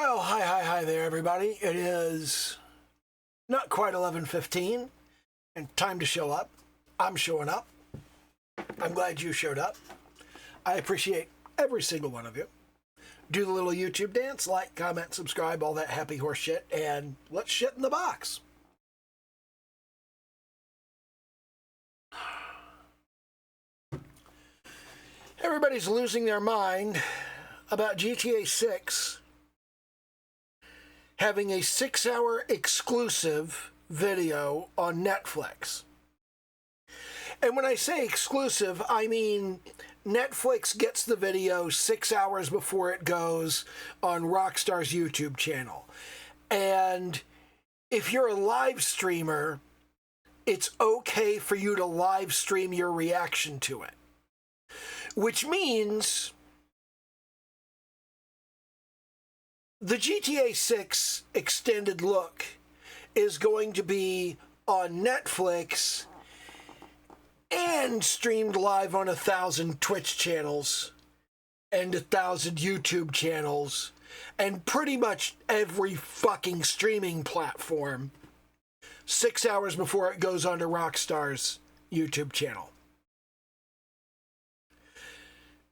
Well, hi there, everybody. It is not quite 11:15 and time to show up. I'm showing up. I'm glad you showed up. I appreciate every single one of you. Do the little YouTube dance, like, comment, subscribe, all that happy horse shit, and let's shit in the box. Everybody's losing their mind about GTA 6 having a 6-hour exclusive video on Netflix. And when I say exclusive, I mean Netflix gets the video 6 hours before it goes on Rockstar's YouTube channel. And if you're a live streamer, it's okay for you to live stream your reaction to it. Which means the GTA 6 extended look is going to be on Netflix and streamed live on 1,000 Twitch channels and 1,000 YouTube channels and pretty much every fucking streaming platform 6 hours before it goes onto Rockstar's YouTube channel.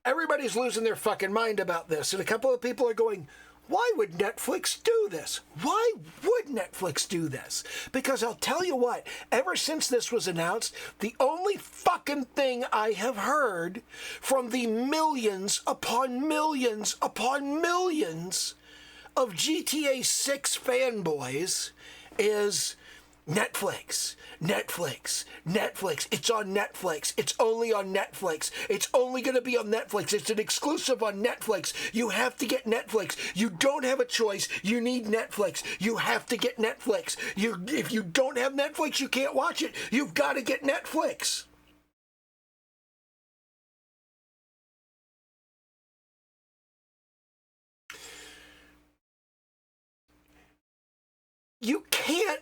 Everybody's losing their fucking mind about this, and a couple of people are going, why would Netflix do this? Why would Netflix do this? Because I'll tell you what, ever since this was announced, the only fucking thing I have heard from the millions upon millions upon millions of GTA 6 fanboys is Netflix, Netflix, Netflix. It's on Netflix. It's only on Netflix. It's only going to be on Netflix. It's an exclusive on Netflix. You have to get Netflix. You don't have a choice. You need Netflix. You have to get Netflix. If you don't have Netflix, you can't watch it. You've got to get Netflix. You can't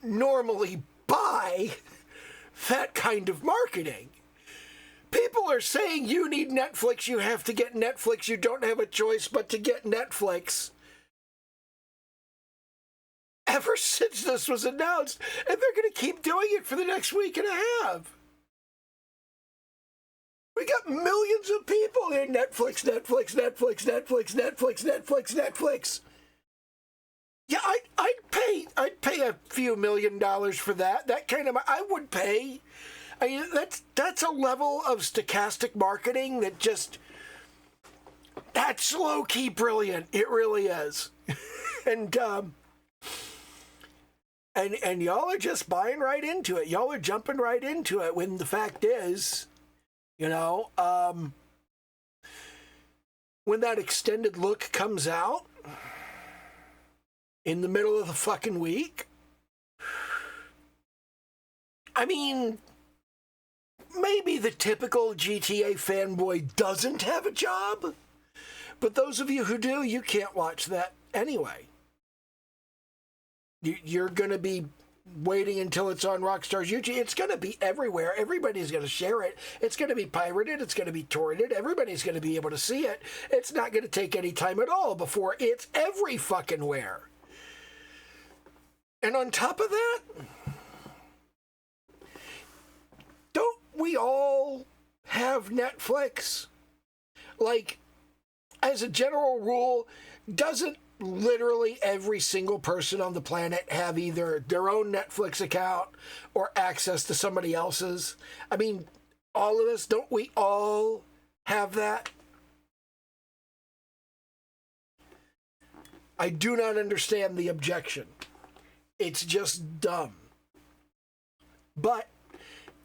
normally buy that kind of marketing. People are saying you need Netflix, you have to get Netflix, you don't have a choice but to get Netflix. Ever since this was announced, and they're going to keep doing it for the next week and a half. We got millions of people in Netflix, Netflix, Netflix, Netflix, Netflix, Netflix, Netflix. Yeah, I'd pay a few $1 million for that. That kind of, I would pay. I mean, that's a level of stochastic marketing that just, that's low-key brilliant. It really is. and y'all are just buying right into it. Y'all are jumping right into it when the fact is, when that extended look comes out, in the middle of the fucking week? I mean, maybe the typical GTA fanboy doesn't have a job, but those of you who do, you can't watch that anyway. You're going to be waiting until it's on Rockstar's YouTube. It's going to be everywhere. Everybody's going to share it. It's going to be pirated. It's going to be torrented. Everybody's going to be able to see it. It's not going to take any time at all before it's every fucking where. And on top of that, don't we all have Netflix? Like, as a general rule, doesn't literally every single person on the planet have either their own Netflix account or access to somebody else's? I mean, all of us, don't we all have that? I do not understand the objection. It's just dumb. But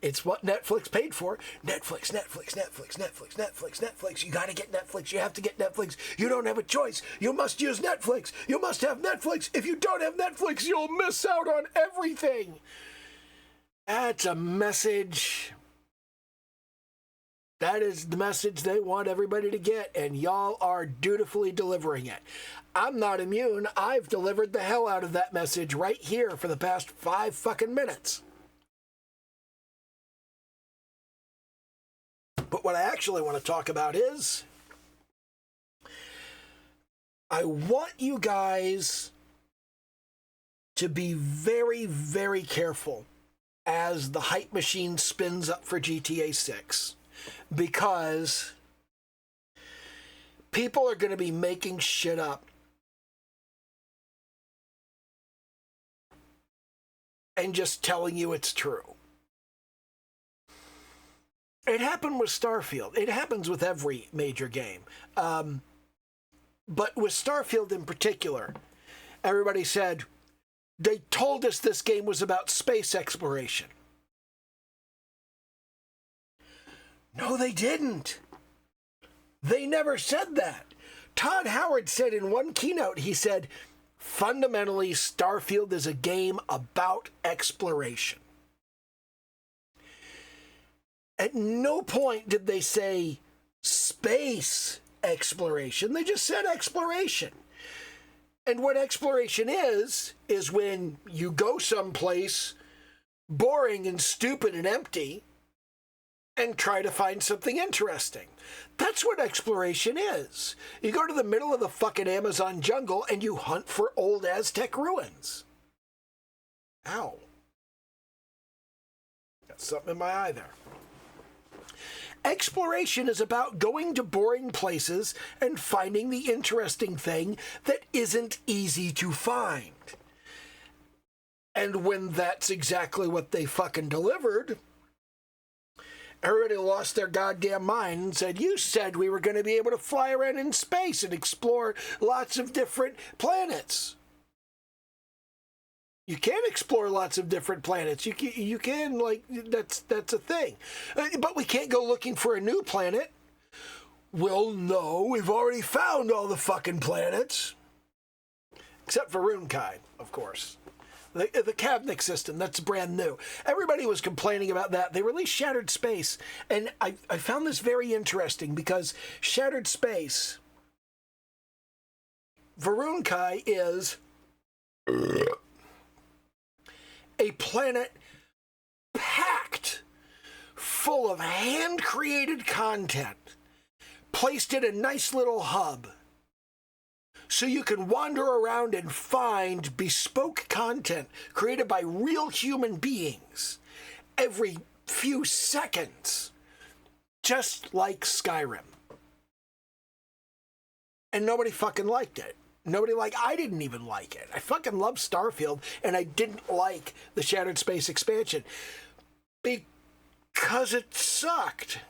it's what Netflix paid for. Netflix, Netflix, Netflix, Netflix, Netflix, Netflix. You got to get Netflix. You have to get Netflix. You don't have a choice. You must use Netflix. You must have Netflix. If you don't have Netflix, you'll miss out on everything. That's a message. That is the message they want everybody to get, and y'all are dutifully delivering it. I'm not immune. I've delivered the hell out of that message right here for the past 5 fucking minutes. But what I actually want to talk about is I want you guys to be very, very careful as the hype machine spins up for GTA 6, because people are going to be making shit up and just telling you it's true. It happened with Starfield. It happens with every major game. But with Starfield in particular, everybody said, they told us this game was about space exploration. No, they didn't. They never said that. Todd Howard said in one keynote, he said, fundamentally, Starfield is a game about exploration. At no point did they say space exploration. They just said exploration. And what exploration is when you go someplace boring and stupid and empty and try to find something interesting. That's what exploration is. You go to the middle of the fucking Amazon jungle and you hunt for old Aztec ruins. Ow. Got something in my eye there. Exploration is about going to boring places and finding the interesting thing that isn't easy to find. And when that's exactly what they fucking delivered, everybody lost their goddamn mind and said, you said we were going to be able to fly around in space and explore lots of different planets. You can explore lots of different planets. You can like, that's a thing. But we can't go looking for a new planet. Well, no, we've already found all the fucking planets. Except for Runkai, of course. The Kavnik system, that's brand new. Everybody was complaining about that. They released Shattered Space, and I found this very interesting because Shattered Space, Vurunkai is a planet packed full of hand-created content placed in a nice little hub so you can wander around and find bespoke content created by real human beings every few seconds, just like Skyrim. And nobody fucking liked it. I didn't even like it. I fucking love Starfield, and I didn't like the Shattered Space expansion because it sucked.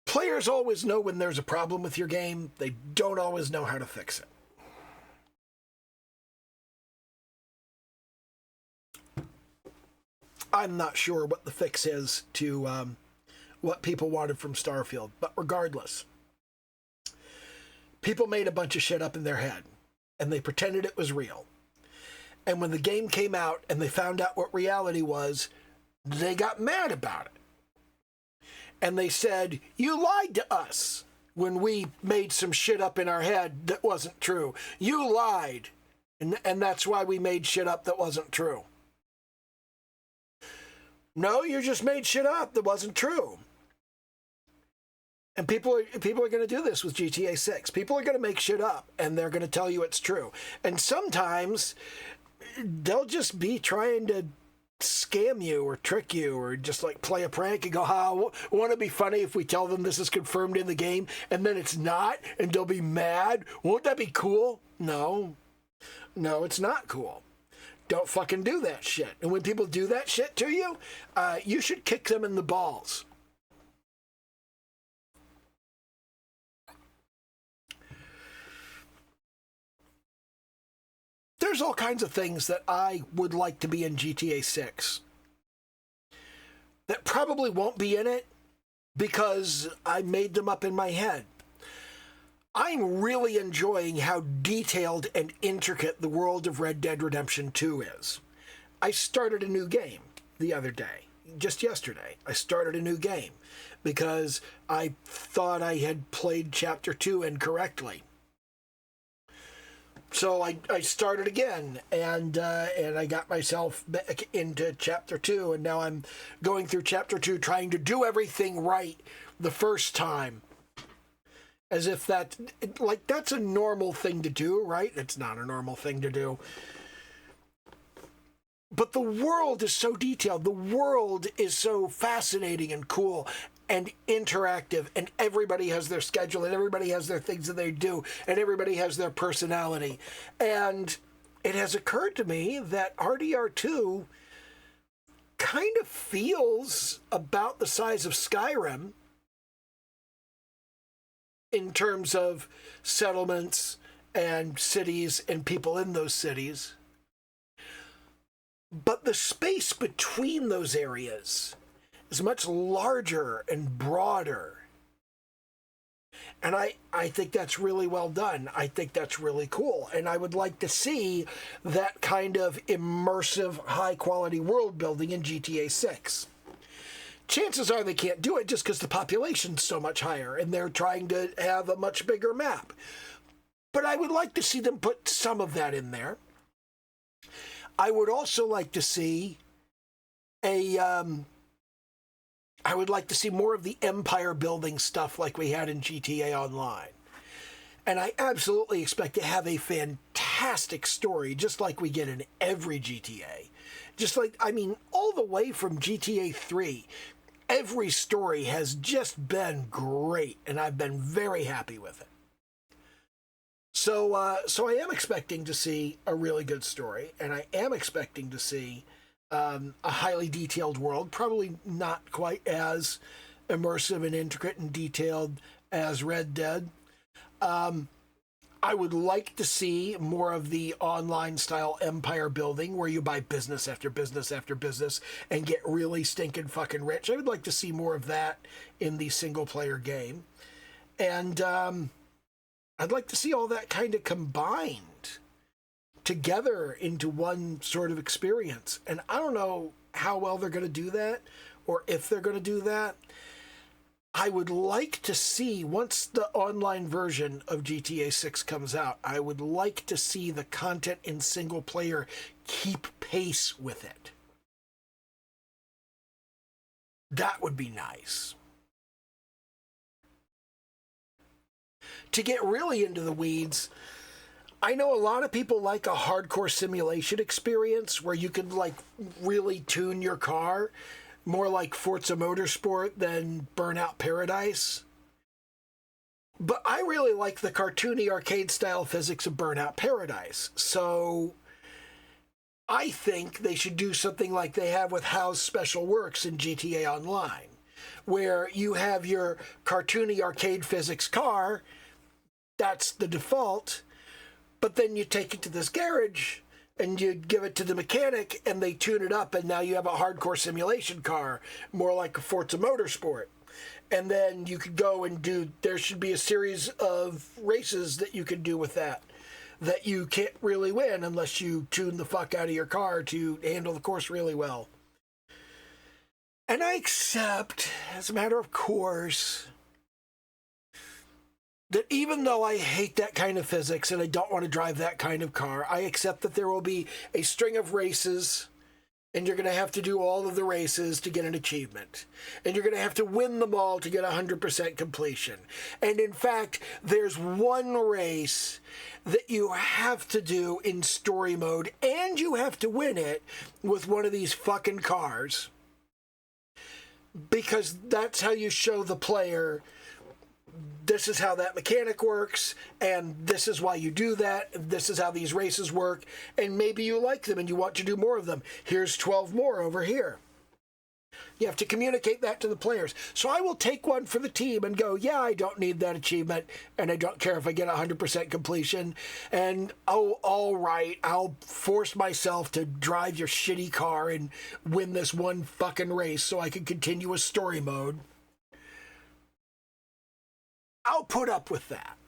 Players always know when there's a problem with your game. They don't always know how to fix it. I'm not sure what the fix is to what people wanted from Starfield, but regardless, people made a bunch of shit up in their head, and they pretended it was real. And when the game came out and they found out what reality was, they got mad about it. And they said, you lied to us when we made some shit up in our head that wasn't true. You lied, and that's why we made shit up that wasn't true. No, you just made shit up that wasn't true. And people are going to do this with GTA 6. People are going to make shit up, and they're going to tell you it's true. And sometimes they'll just be trying to scam you or trick you or just like play a prank and go, won't it be funny if we tell them this is confirmed in the game and then it's not, and they'll be mad? Won't that be cool? No, it's not cool. Don't fucking do that shit. And when people do that shit to you, you should kick them in the balls. There's all kinds of things that I would like to be in GTA 6 that probably won't be in it because I made them up in my head. I'm really enjoying how detailed and intricate the world of Red Dead Redemption 2 is. I started a new game the other day, just yesterday. I started a new game because I thought I had played Chapter 2 incorrectly. So I started again, and I got myself back into chapter 2, and now I'm going through chapter 2, trying to do everything right the first time, as if that's a normal thing to do, right? It's not a normal thing to do. But the world is so detailed. The world is so fascinating and cool and interactive, and everybody has their schedule, and everybody has their things that they do, and everybody has their personality. And it has occurred to me that RDR2 kind of feels about the size of Skyrim in terms of settlements and cities and people in those cities. But the space between those areas is much larger and broader. And I think that's really well done. I think that's really cool. And I would like to see that kind of immersive, high-quality world building in GTA 6. Chances are they can't do it just because the population's so much higher and they're trying to have a much bigger map. But I would like to see them put some of that in there. I would also like to see I would like to see more of the empire building stuff like we had in GTA Online. And I absolutely expect to have a fantastic story, just like we get in every GTA. Just like, I mean, all the way from GTA 3, every story has just been great, and I've been very happy with it. So I am expecting to see a really good story, and I am expecting to see a highly detailed world, probably not quite as immersive and intricate and detailed as Red Dead. I would like to see more of the online style empire building where you buy business after business after business and get really stinking fucking rich. I would like to see more of that in the single player game. And I'd like to see all that kind of combined together into one sort of experience. And I don't know how well they're going to do that, or if they're going to do that. I would like to see, once the online version of GTA 6 comes out, I would like to see the content in single player keep pace with it. That would be nice. To get really into the weeds, I know a lot of people like a hardcore simulation experience where you can like really tune your car, more like Forza Motorsport than Burnout Paradise. But I really like the cartoony arcade style physics of Burnout Paradise. So I think they should do something like they have with House Special Works in GTA Online, where you have your cartoony arcade physics car, that's the default, but then you take it to this garage and you give it to the mechanic and they tune it up, and now you have a hardcore simulation car, more like a Forza Motorsport. And then you could go and there should be a series of races that you can do with that you can't really win unless you tune the fuck out of your car to handle the course really well. And I accept, as a matter of course, that even though I hate that kind of physics and I don't want to drive that kind of car, I accept that there will be a string of races, and you're going to have to do all of the races to get an achievement. And you're going to have to win them all to get 100% completion. And in fact, there's one race that you have to do in story mode, and you have to win it with one of these fucking cars. Because that's how you show the player, this is how that mechanic works, and this is why you do that, and this is how these races work, and maybe you like them and you want to do more of them. Here's 12 more over here. You have to communicate that to the players. So I will take one for the team and go, yeah, I don't need that achievement, and I don't care if I get 100% completion, and oh, all right, I'll force myself to drive your shitty car and win this one fucking race so I can continue a story mode. I'll put up with that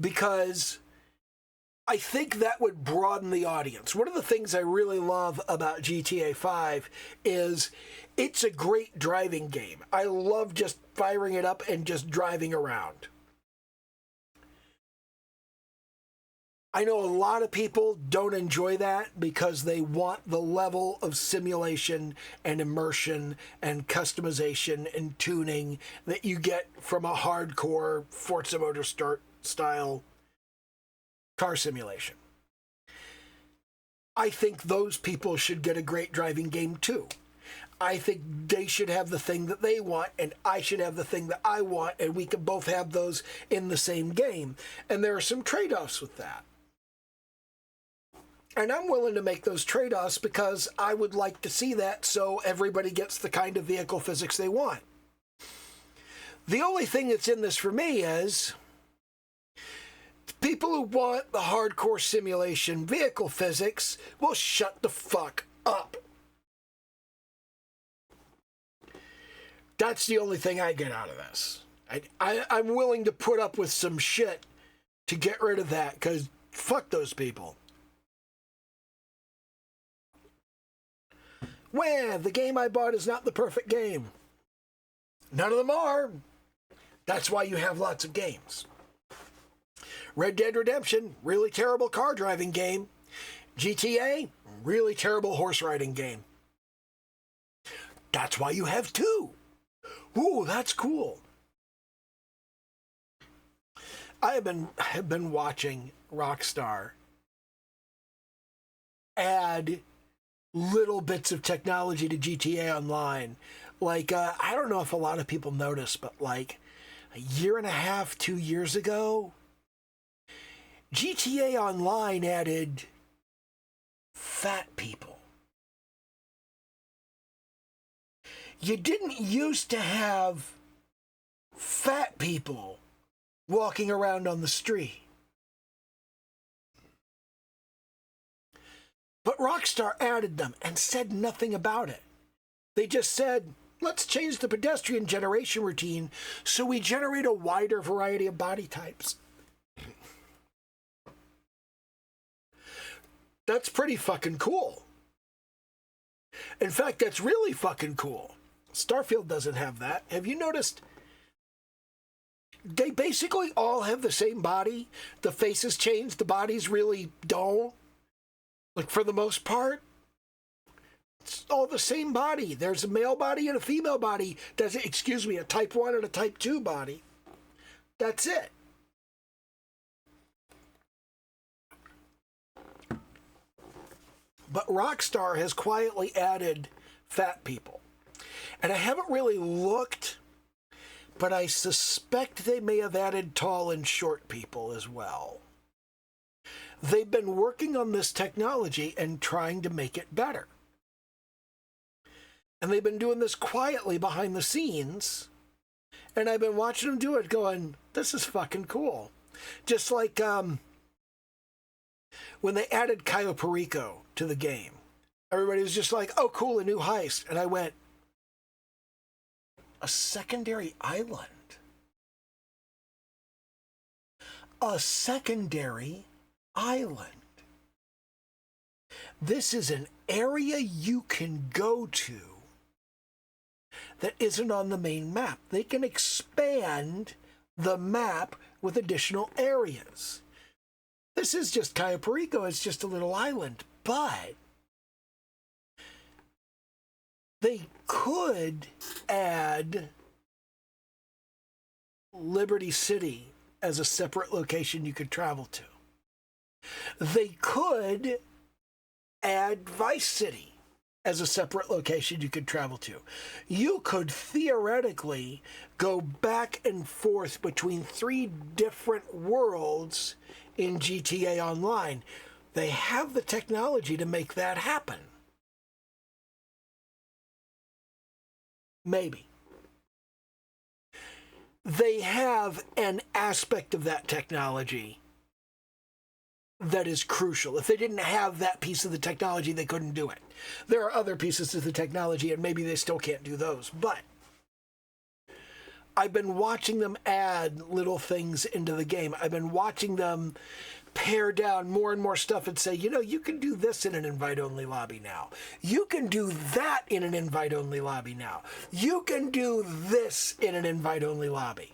because I think that would broaden the audience. One of the things I really love about GTA 5 is it's a great driving game. I love just firing it up and just driving around. I know a lot of people don't enjoy that because they want the level of simulation and immersion and customization and tuning that you get from a hardcore Forza Motorsport style car simulation. I think those people should get a great driving game too. I think they should have the thing that they want, and I should have the thing that I want, and we can both have those in the same game. And there are some trade-offs with that. And I'm willing to make those trade-offs because I would like to see that so everybody gets the kind of vehicle physics they want. The only thing that's in this for me is people who want the hardcore simulation vehicle physics will shut the fuck up. That's the only thing I get out of this. I'm willing to put up with some shit to get rid of that, because fuck those people. Well, the game I bought is not the perfect game. None of them are. That's why you have lots of games. Red Dead Redemption, really terrible car driving game. GTA, really terrible horse riding game. That's why you have two. Ooh, that's cool. I have been watching Rockstar add little bits of technology to GTA Online. Like, I don't know if a lot of people notice, but like a year and a half, 2 years ago, GTA Online added fat people. You didn't used to have fat people walking around on the street. But Rockstar added them and said nothing about it. They just said, let's change the pedestrian generation routine so we generate a wider variety of body types. That's pretty fucking cool. In fact, that's really fucking cool. Starfield doesn't have that. Have you noticed? They basically all have the same body. The faces change, the bodies really don't. Like, for the most part, it's all the same body. There's a male body and a female body. A type 1 and a type 2 body. That's it. But Rockstar has quietly added fat people. And I haven't really looked, but I suspect they may have added tall and short people as well. They've been working on this technology and trying to make it better. And they've been doing this quietly behind the scenes. And I've been watching them do it going, this is fucking cool. Just like when they added Cayo Perico to the game. Everybody was just like, oh, cool, a new heist. And I went, a secondary island? A secondary island. This is an area you can go to that isn't on the main map. They can expand the map with additional areas. This is just Cayo Perico. It's just a little island. But they could add Liberty City as a separate location you could travel to. They could add Vice City as a separate location you could travel to. You could theoretically go back and forth between 3 different worlds in GTA Online. They have the technology to make that happen. Maybe. They have an aspect of that technology that is crucial. If they didn't have that piece of the technology, they couldn't do it. There are other pieces of the technology, and maybe they still can't do those. But I've been watching them add little things into the game. I've been watching them pare down more and more stuff and say, you know, you can do this in an invite-only lobby now. You can do that in an invite-only lobby now. You can do this in an invite-only lobby.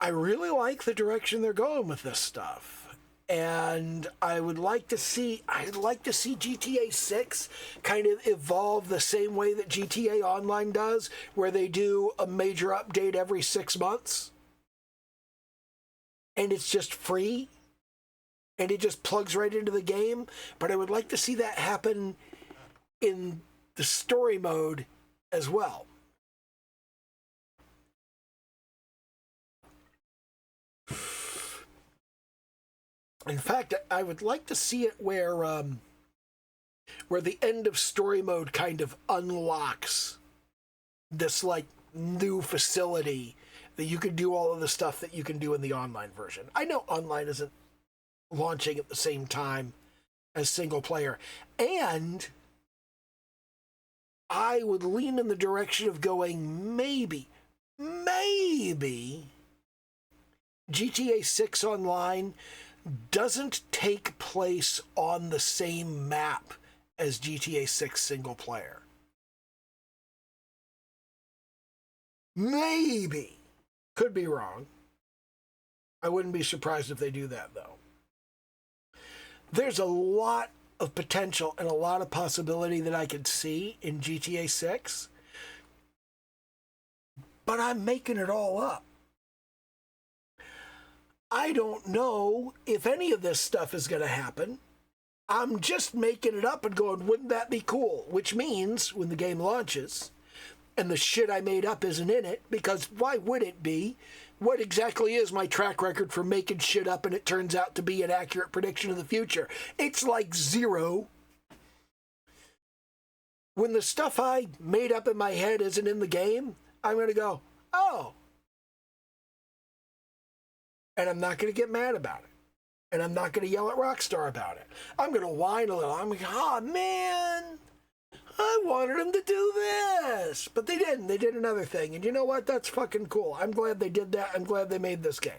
I really like the direction they're going with this stuff. And I'd like to see GTA 6 kind of evolve the same way that GTA Online does, where they do a major update every 6 months. And it's just free. And it just plugs right into the game. But I would like to see that happen in the story mode as well. In fact, I would like to see it where the end of story mode kind of unlocks this like new facility that you can do all of the stuff that you can do in the online version. I know online isn't launching at the same time as single player, and I would lean in the direction of going maybe GTA 6 Online doesn't take place on the same map as GTA 6 single player. Maybe. Could be wrong. I wouldn't be surprised if they do that, though. There's a lot of potential and a lot of possibility that I could see in GTA 6, but I'm making it all up. I don't know if any of this stuff is going to happen. I'm just making it up and going, wouldn't that be cool? Which means when the game launches and the shit I made up isn't in it, because why would it be? What exactly is my track record for making shit up and it turns out to be an accurate prediction of the future? It's like zero. When the stuff I made up in my head isn't in the game, I'm going to go, oh. And I'm not going to get mad about it. And I'm not going to yell at Rockstar about it. I'm going to whine a little. I'm like, oh, man, I wanted them to do this. But they didn't. They did another thing. And you know what? That's fucking cool. I'm glad they did that. I'm glad they made this game.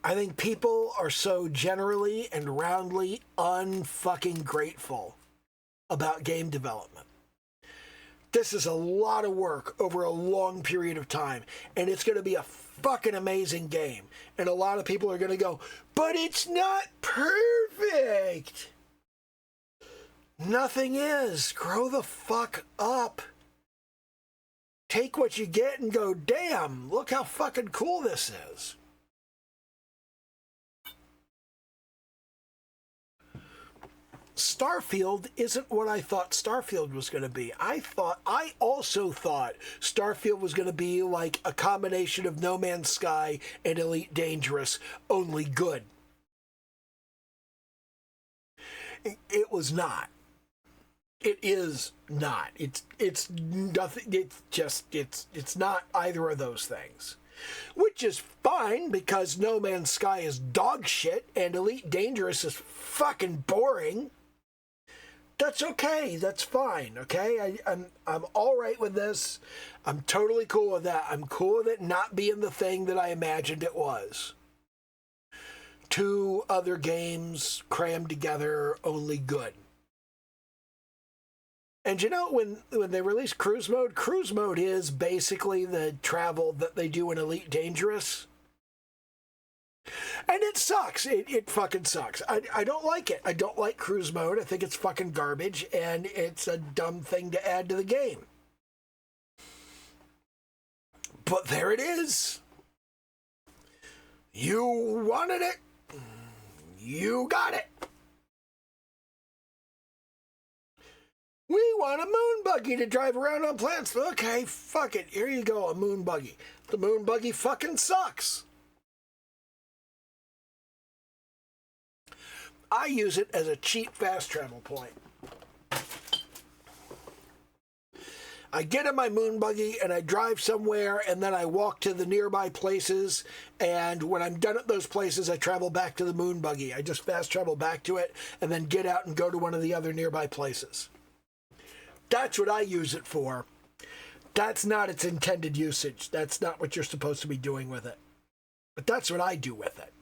I think people are so generally and roundly unfucking grateful about game development. This is a lot of work over a long period of time, and it's going to be a fucking amazing game. And a lot of people are going to go, but it's not perfect. Nothing is. Grow the fuck up. Take what you get and go, damn, look how fucking cool this is. Starfield isn't what I thought Starfield was going to be. I also thought Starfield was going to be like a combination of No Man's Sky and Elite Dangerous, only good. It was not. It is not. It's nothing. It's not either of those things. Which is fine, because No Man's Sky is dog shit and Elite Dangerous is fucking boring. That's okay. That's fine. Okay, I'm all right with this. I'm totally cool with that. I'm cool with it not being the thing that I imagined it was. 2 other games crammed together, only good. And you know, when they release Cruise Mode is basically the travel that they do in Elite Dangerous. And it sucks. It fucking sucks. I don't like it. I don't like Cruise Mode. I think it's fucking garbage, and it's a dumb thing to add to the game. But there it is. You wanted it. You got it. We want a moon buggy to drive around on planets. Okay, fuck it. Here you go, a moon buggy. The moon buggy fucking sucks. I use it as a cheap fast travel point. I get in my moon buggy and I drive somewhere, and then I walk to the nearby places, and when I'm done at those places, I travel back to the moon buggy. I just fast travel back to it and then get out and go to one of the other nearby places. That's what I use it for. That's not its intended usage. That's not what you're supposed to be doing with it. But that's what I do with it.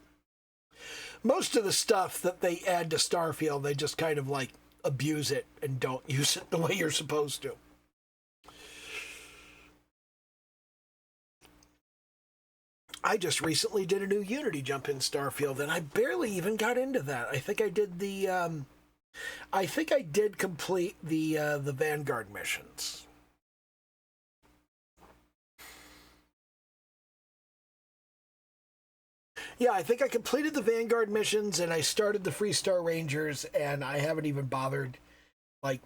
Most of the stuff that they add to Starfield, they just kind of like abuse it and don't use it the way you're supposed to. I just recently did a new Unity jump in Starfield, and I barely even got into that. I think I did I think I did complete the Vanguard missions. Yeah, I think I completed the Vanguard missions, and I started the Freestar Rangers, and I haven't even bothered, like,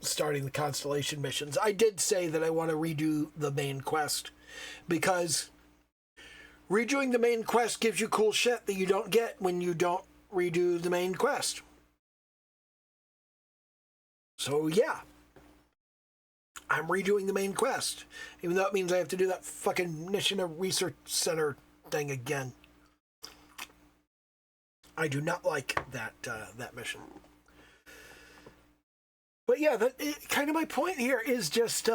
starting the Constellation missions. I did say that I want to redo the main quest, because redoing the main quest gives you cool shit that you don't get when you don't redo the main quest. So yeah, I'm redoing the main quest, even though it means I have to do that fucking Nishina Research Center thing again. I do not like that mission. But yeah, kind of my point here is just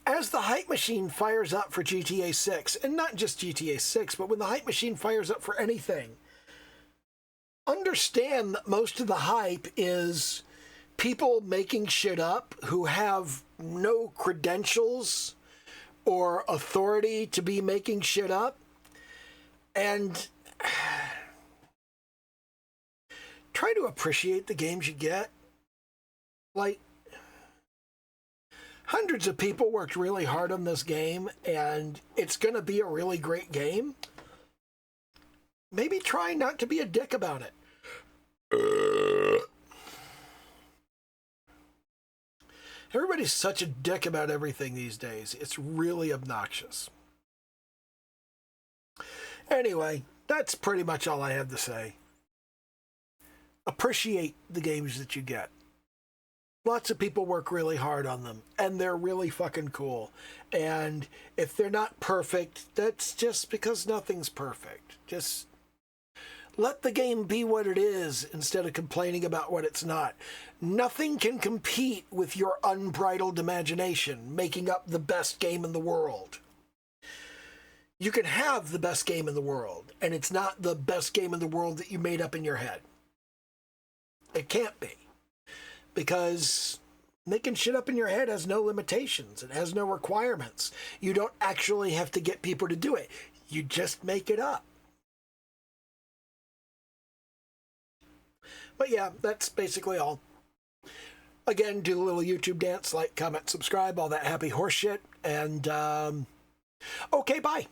as the hype machine fires up for GTA 6, and not just GTA 6, but when the hype machine fires up for anything, understand that most of the hype is people making shit up who have no credentials or authority to be making shit up. And try to appreciate the games you get. Like, hundreds of people worked really hard on this game, and it's going to be a really great game. Maybe try not to be a dick about it. Everybody's such a dick about everything these days. It's really obnoxious. Anyway, that's pretty much all I have to say. Appreciate the games that you get. Lots of people work really hard on them, and they're really fucking cool. And if they're not perfect, that's just because nothing's perfect. Just let the game be what it is instead of complaining about what it's not. Nothing can compete with your unbridled imagination, making up the best game in the world. You can have the best game in the world, and it's not the best game in the world that you made up in your head. It can't be. Because making shit up in your head has no limitations. It has no requirements. You don't actually have to get people to do it. You just make it up. But yeah, that's basically all. Again, do a little YouTube dance, like, comment, subscribe, all that happy horse shit. And, okay, bye.